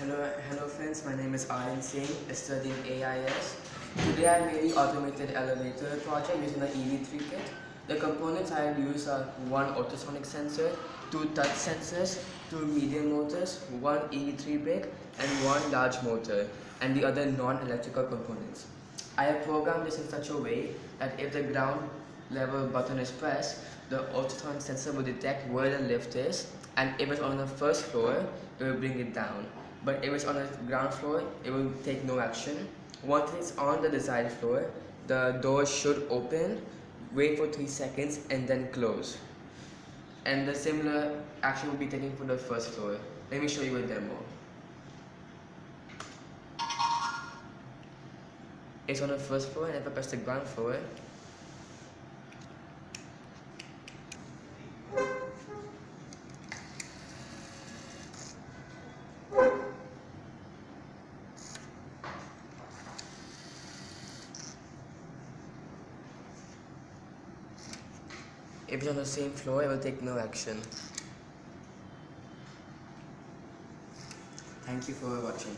Hello friends, my name is Aryan Singh, studying AIS. Today I made the automated elevator project using the EV3 kit. The components I use are one ultrasonic sensor, two touch sensors, two medium motors, one EV3 brake, and one large motor, and the other non-electrical components. I have programmed this in such a way that if the ground level button is pressed, the ultrasonic sensor will detect where the lift is, and if it's on the first floor, it will bring it down. But if it's on the ground floor, it will take no action. Once it's on the desired floor, the door should open, wait for 3 seconds, and then close. And the similar action will be taken for the first floor. Let me show you a demo. It's on the first floor, and if I press the ground floor, if it's on the same floor, it will take no action. Thank you for watching.